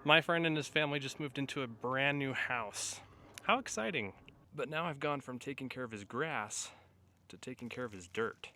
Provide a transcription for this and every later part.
My friend and his family just moved into a brand new house. How exciting! But now I've gone from taking care of his grass to taking care of his dirt.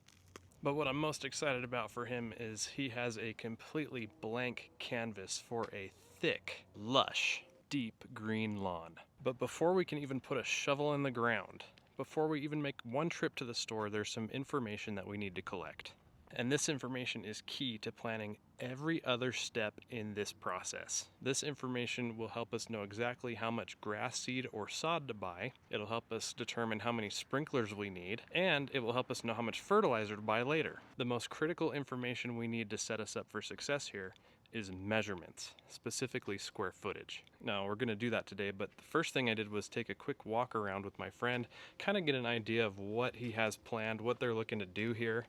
But what I'm most excited about for him is he has a completely blank canvas for a thick, lush, deep green lawn. But before we can even put a shovel in the ground, before we even make one trip to the store, there's some information that we need to collect. And this information is key to planning every other step in this process. This information will help us know exactly how much grass seed or sod to buy. It'll help us determine how many sprinklers we need, and it will help us know how much fertilizer to buy later. The most critical information we need to set us up for success here is measurements, specifically square footage. Now, we're gonna do that today, but the first thing I did was take a quick walk around with my friend, kind of get an idea of what he has planned, what they're looking to do here,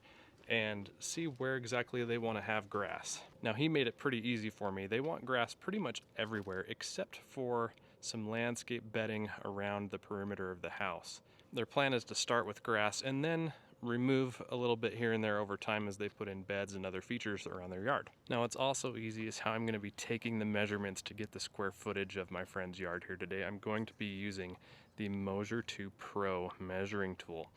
and see where exactly they want to have grass. Now, he made it pretty easy for me. They want grass pretty much everywhere except for some landscape bedding around the perimeter of the house. Their plan is to start with grass and then remove a little bit here and there over time as they put in beds and other features around their yard. Now, what's also easy is how I'm going to be taking the measurements to get the square footage of my friend's yard here today. I'm going to be using the Moasure 2 Pro measuring tool.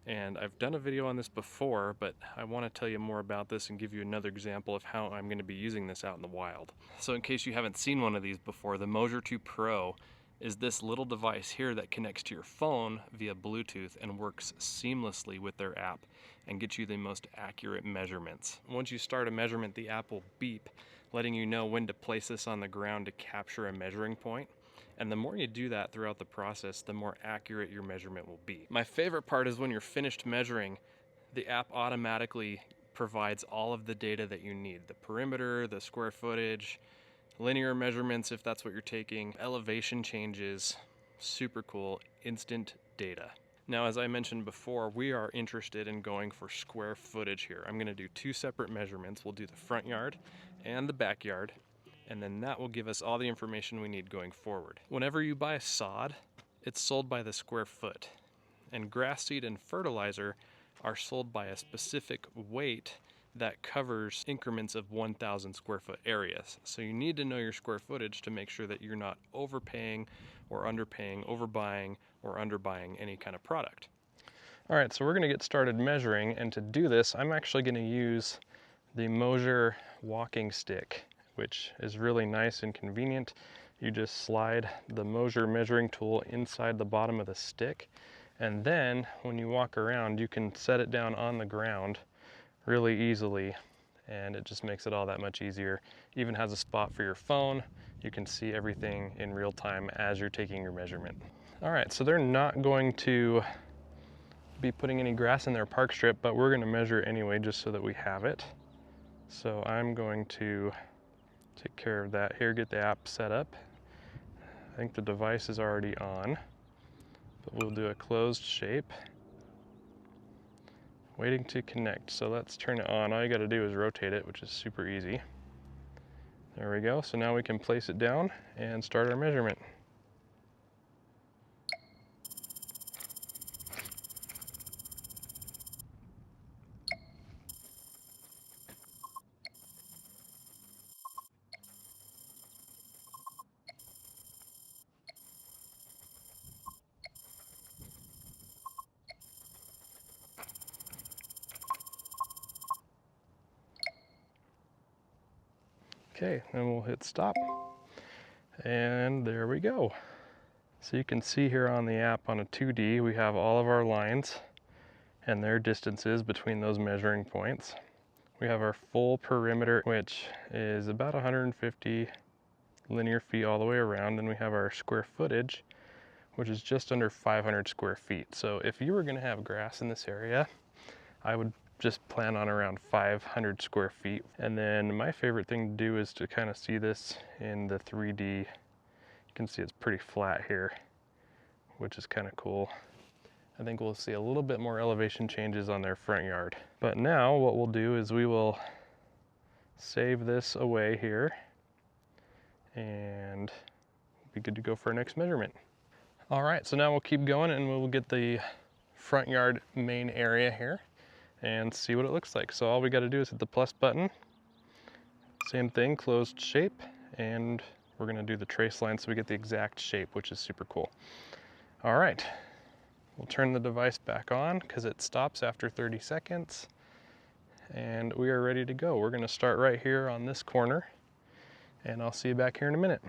And I've done a video on this before, but I want to tell you more about this and give you another example of how I'm going to be using this out in the wild. So in case you haven't seen one of these before, the Moasure 2 Pro is this little device here that connects to your phone via Bluetooth and works seamlessly with their app and gets you the most accurate measurements. Once you start a measurement, the app will beep, letting you know when to place this on the ground to capture a measuring point. And the more you do that throughout the process, the more accurate your measurement will be. My favorite part is when you're finished measuring, the app automatically provides all of the data that you need. The perimeter, the square footage, linear measurements if that's what you're taking, elevation changes, super cool, instant data. Now, as I mentioned before, we are interested in going for square footage here. I'm gonna do two separate measurements. We'll do the front yard and the backyard, and then that will give us all the information we need going forward. Whenever you buy sod, it's sold by the square foot, and grass seed and fertilizer are sold by a specific weight that covers increments of 1,000 square foot areas. So you need to know your square footage to make sure that you're not overpaying or underpaying, overbuying or underbuying any kind of product. All right, so we're gonna get started measuring, and to do this, I'm actually gonna use the Moasure walking stick, which is really nice and convenient. You just slide the Moasure measuring tool inside the bottom of the stick, and then when you walk around, you can set it down on the ground really easily, and it just makes it all that much easier. Even has a spot for your phone. You can see everything in real time as you're taking your measurement. All right, so they're not going to be putting any grass in their park strip, but we're gonna measure anyway just so that we have it. So I'm going to take care of that here, get the app set up. I think the device is already on, but we'll do a closed shape. Waiting to connect, so let's turn it on. All you gotta do is rotate it, which is super easy. There we go, so now we can place it down and start our measurement. Okay, then we'll hit stop. And there we go. So you can see here on the app on a 2D, we have all of our lines and their distances between those measuring points. We have our full perimeter, which is about 150 linear feet all the way around. And we have our square footage, which is just under 500 square feet. So if you were gonna have grass in this area, I would just plan on around 500 square feet. And then my favorite thing to do is to kind of see this in the 3D. You can see it's pretty flat here, which is kind of cool. I think we'll see a little bit more elevation changes on their front yard. But now what we'll do is we will save this away here and we'll be good to go for our next measurement. All right, so now we'll keep going and we'll get the front yard main area here and see what it looks like. So all we got to do is hit the plus button, same thing, closed shape, and we're gonna do the trace line so we get the exact shape, which is super cool. All right, we'll turn the device back on because it stops after 30 seconds. And we are ready to go. We're gonna start right here on this corner, and I'll see you back here in a minute.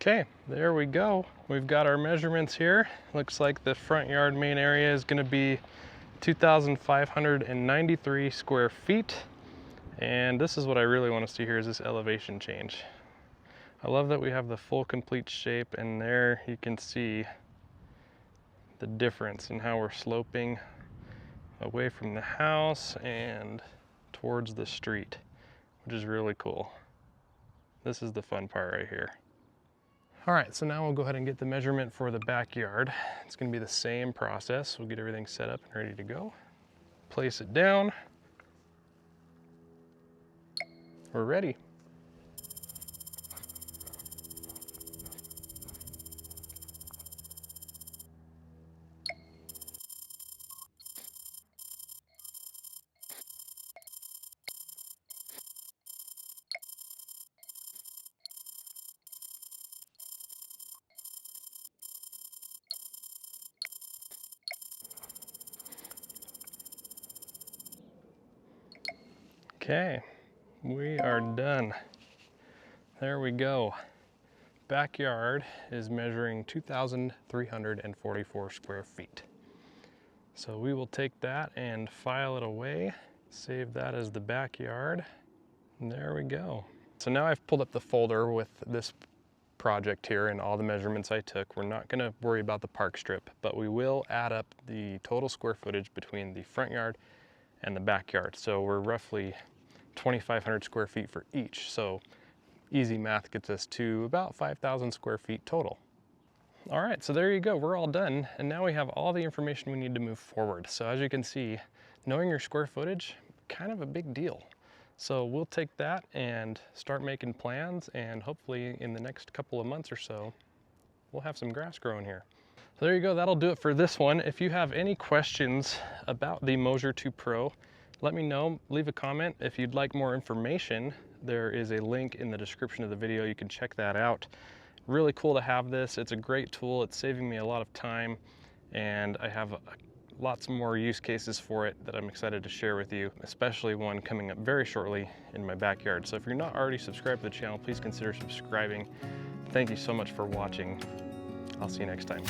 Okay, there we go. We've got our measurements here. Looks like the front yard main area is gonna be 2,593 square feet. And this is what I really want to see here is this elevation change. I love that we have the full complete shape, and there you can see the difference in how we're sloping away from the house and towards the street, which is really cool. This is the fun part right here. All right, so now we'll go ahead and get the measurement for the backyard. It's gonna be the same process. We'll get everything set up and ready to go. Place it down. We're ready. Okay, we are done. There we go. Backyard is measuring 2,344 square feet. So we will take that and file it away, save that as the backyard, and there we go. So now I've pulled up the folder with this project here and all the measurements I took. We're not gonna worry about the park strip, but we will add up the total square footage between the front yard and the backyard. So we're roughly 2,500 square feet for each. So easy math gets us to about 5,000 square feet total. All right, so there you go, we're all done. And now we have all the information we need to move forward. So as you can see, knowing your square footage, kind of a big deal. So we'll take that and start making plans, and hopefully in the next couple of months or so, we'll have some grass growing here. So there you go, that'll do it for this one. If you have any questions about the Moasure 2 Pro, let me know, leave a comment. If you'd like more information, there is a link in the description of the video. You can check that out. Really cool to have this. It's a great tool. It's saving me a lot of time, and I have lots more use cases for it that I'm excited to share with you, especially one coming up very shortly in my backyard. So if you're not already subscribed to the channel, please consider subscribing. Thank you so much for watching. I'll see you next time.